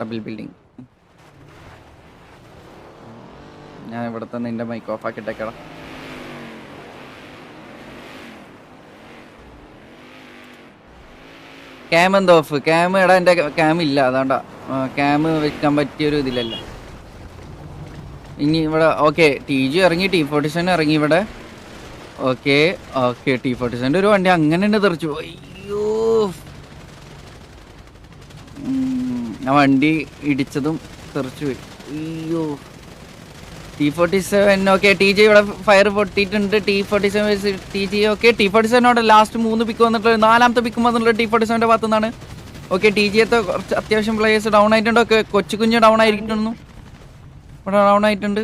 റബിൾ building. ഞാൻ ഇവിടെ തന്നെ എൻ്റെ മൈക്ക് ഓഫ് ആക്കിയിട്ടേക്കണം. ക്യാം എന്താ ഓഫ്? ക്യാം എടാ എൻ്റെ ക്യാം ഇല്ല, അതാണ്ടാ ക്യാം വെക്കാൻ പറ്റിയൊരു ഇതിലല്ല. ഇനി ഇവിടെ ഓക്കെ TG ഇറങ്ങി, T47 ഇറങ്ങി ഇവിടെ. ഓക്കെ T47 ഒരു വണ്ടി അങ്ങനെ തന്നെ തെറിച്ചു. അയ്യോ, ആ വണ്ടി ഇടിച്ചതും തെറിച്ചു പോയി. അയ്യോ, T47 ഓക്കെ. TG ഇവിടെ ഫയർ പൊട്ടിയിട്ടുണ്ട്. T47 TG okay. T47 last 3 പിക്ക് വന്നിട്ട് 4ാമത്തെ പിക്ക് വന്നിട്ടുള്ള T47 ഭാഗത്തു നിന്നാണ്. ഓക്കെ, TGത്തെ കുറച്ച് അത്യാവശ്യം പ്ലേയേഴ്സ് ഡൗൺ ആയിട്ടുണ്ട്. ഓക്കെ, കൊച്ചു കുഞ്ഞ് ഡൗൺ ആയിരിക്കുന്നു, ഇവിടെ ഡൗൺ ആയിട്ടുണ്ട്.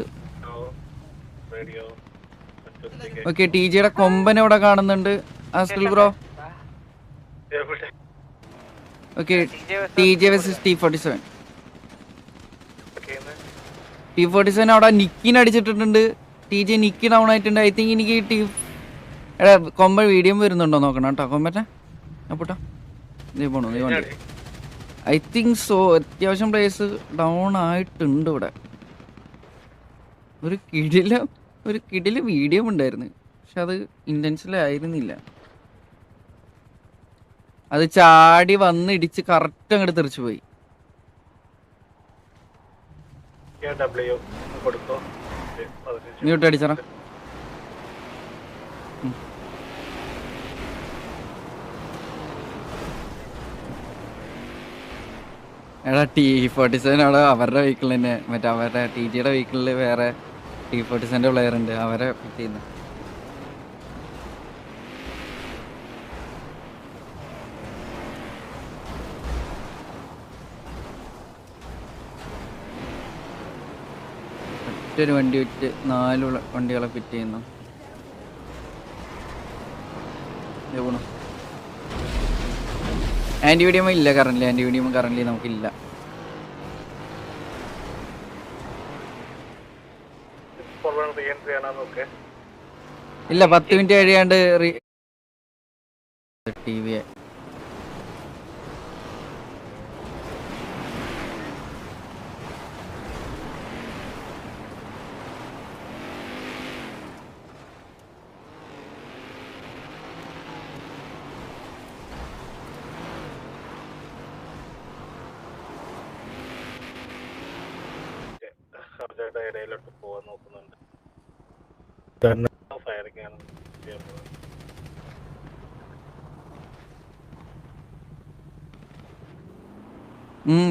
ഓക്കെ, TGയുടെ കൊമ്പനെ ഇവിടെ കാണുന്നുണ്ട്. ആസ്കിൽ bro. Okay, TG vs T47. T47 അവിടെ നിക്കിന് അടിച്ചിട്ടുണ്ട്. TG നിക്കി ഡൗൺ ആയിട്ടുണ്ട്. ഐ തിങ്ക് എനിക്ക് എടാ കൊമ്പൻ വീഡിയോ വരുന്നുണ്ടോ നോക്കണം കേട്ടോ. കൊമ്പറ്റ അപ്പോട്ടാ നീ പോണു, നീ വണ്ടി. I think so. അത്യാവശ്യം പ്ലേസ് ഡൗൺ ആയിട്ടുണ്ട് ഇവിടെ. ഒരു കിടില വീഡിയോ ഉണ്ടായിരുന്നു, പക്ഷെ അത് ഇന്റൻഷനൽ ആയിരുന്നില്ല. അത് ചാടി വന്ന് ഇടിച്ച് കറക്റ്റ് അങ്ങോട്ട് തെറിച്ചു പോയി. മ്യൂട്ട് അടിച്ചറ. എടാ T47 അവിടെ അവരുടെ വെഹിക്കിൾ തന്നെ, മറ്റേ അവരുടെ TGയുടെ വെഹിക്കിളിൽ വേറെ T47 പ്ലെയർ ഉണ്ട്, അവരെ പിക്ക് ചെയ്യുന്നത്. ഒരു വണ്ടി വിറ്റ് 4 വണ്ടികളെ ഫിറ്റ് ചെയ്യുന്നു. ആൻറ്റിവീഡിയം ഇല്ല കറന്റ്. ആൻറ്റിവീഡിയം കറന്റ് നമുക്കില്ല. ഇല്ല, 10 മിനിറ്റ് കഴിയാണ്ട് TV ഇടയിലോട്ട് പോവാൻ നോക്കുന്നുണ്ട്. ഫയറിങ്ങാണ്.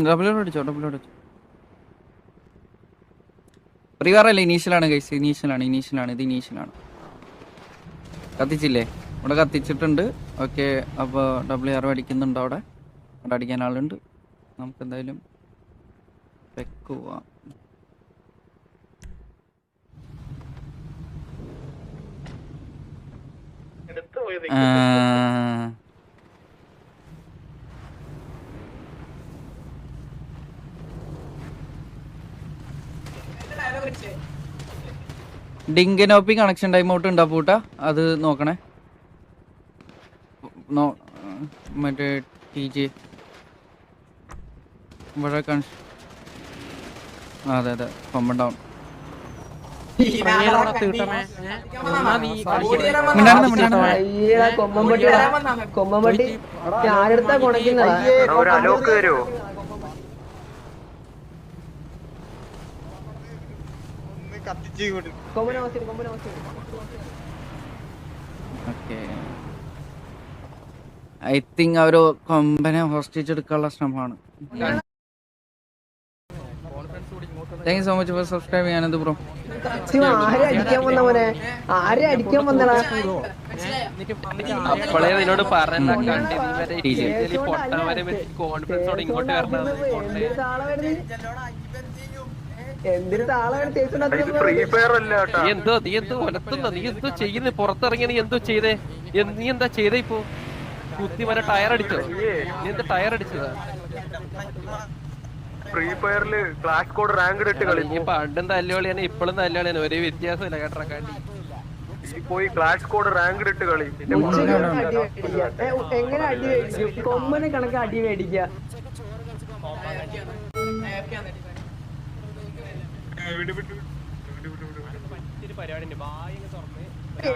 ഡബിളോട് അടിച്ചോ. പ്രീവാറല്ല, ഇനീഷ്യലാണ് ഗൈസ്. ഇനീഷ്യലാണ്. ഇത് ഇനീഷ്യലാണ്. കത്തിച്ചില്ലേ? ഇവിടെ കത്തിച്ചിട്ടുണ്ട്. ഓക്കെ, അപ്പോൾ WR അടിക്കുന്നുണ്ട്. അവിടെ അടിക്കാൻ ആളുണ്ട്. നമുക്ക് എന്തായാലും പെക്ക് പോവാം. ഡിങ്കനോപ്പി കണക്ഷൻ ടൈം ഔട്ട് ഉണ്ടാ പൂട്ടാ, അത് നോക്കണേ. മറ്റേ TG ഇവിടെ അതെ കൊമ്പൻ ഡൗൺ. കൊമ്പമ്പട്ടി ആരെടുത്താ കൊണക്കുന്നത്? ഐ തിങ്ക് അവര് കൊമ്പനെ ഹോസ്റ്റേജ് എടുക്കാനുള്ള ശ്രമമാണ്. Thank you so much for subscribe ചെയ്യാനത് ബ്രോ. അപ്പോളേ നിന്നോട് പറഞ്ഞ കോൺഫിഡൻസോടെ ഇങ്ങോട്ട് വരണം. നീ എന്തോ കൊലത്തുന്ന, നീ എന്തോ ചെയ്യുന്നേ? പുറത്തിറങ്ങിയ നീ എന്തോ ചെയ്തേ? നീ എന്താ ചെയ്തേ? ഇപ്പൊ കുത്തി വരെ ടയർ അടിച്ചോ? നീ എന്താ ടയർ അടിച്ചതാ? ഫ്രീ ഫയറില് ക്ലാഷ് കോഡ് റാങ്ക് ഇട്ട് കളി. നീ പണ്ടും തല്ലുകളിയാണ്, ഇപ്പോഴും തല്ലുകളിയാണ്. ഒരേ വ്യത്യാസമില്ല കേട്ടറക്കാണ്ടി. പോയി ക്ലാഷ് കോഡ് റാങ്ക് ഇട്ട് കളി. എങ്ങനെ അടി കൊമ്പനെ കണക്ക് അടി മേടിക്ക.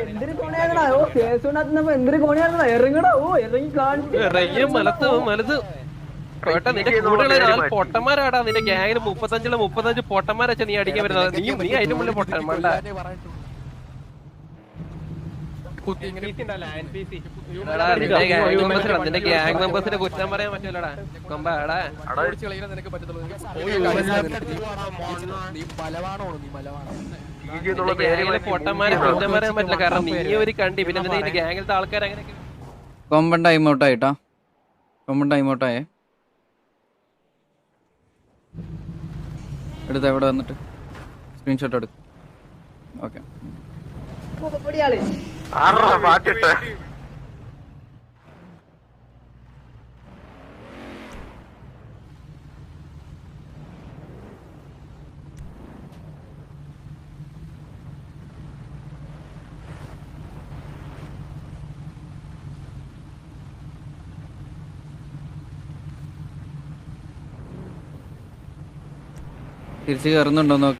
എന്തൊരു കോണിയാണോ? ഓ കേസ് ഉണ്ടാക്കുന്നപ്പോ എന്തൊരു കോണിയാണോ? ഇറങ്ങടാ. ഓ ഇറങ്ങി കാണിച്ചു. ഇറങ്ങിയ മലത്ത് കേട്ടാ നിന്റെ കൂടെയുള്ള 4 പൊട്ടന്മാരാടാ നിന്റെ ഗ്യാങ്ങിന് 35 പൊട്ടന്മാരച്ച നീ അടിക്കാൻ വരുന്നത്. നീ അതിന്റെ മുന്നിൽ പൊട്ടൻ വേണ്ട. നിന്റെ ഗ്യാങ് മെമ്പേഴ്സിനെ കുറ്റം പറയാൻ പറ്റില്ലടാ കൊമ്പാടാ. ഗ്യാങ്ങിലെ പൊട്ടന്മാരെ കുറ്റം പറയാൻ പറ്റില്ല. കാരണം നീ ഒരു കണ്ടി പിന്നെ നിന്റെ ഗ്യാങ്ങിലത്തെ ആൾക്കാർ അങ്ങനെയൊക്കെ. കൊമ്പൻ ടൈം ഔട്ട് ആയിട്ടാ. കൊമ്പൻ ടൈം ഔട്ട് ആയേ. എടുത്ത എവിടെ വന്നിട്ട് സ്ക്രീൻഷോട്ട് എടുക്കും. ഓക്കെ പൊടിയാള് ആറാ മാറ്റിട്ട് തിരിച്ച് കയറുന്നുണ്ടോ നോക്കി.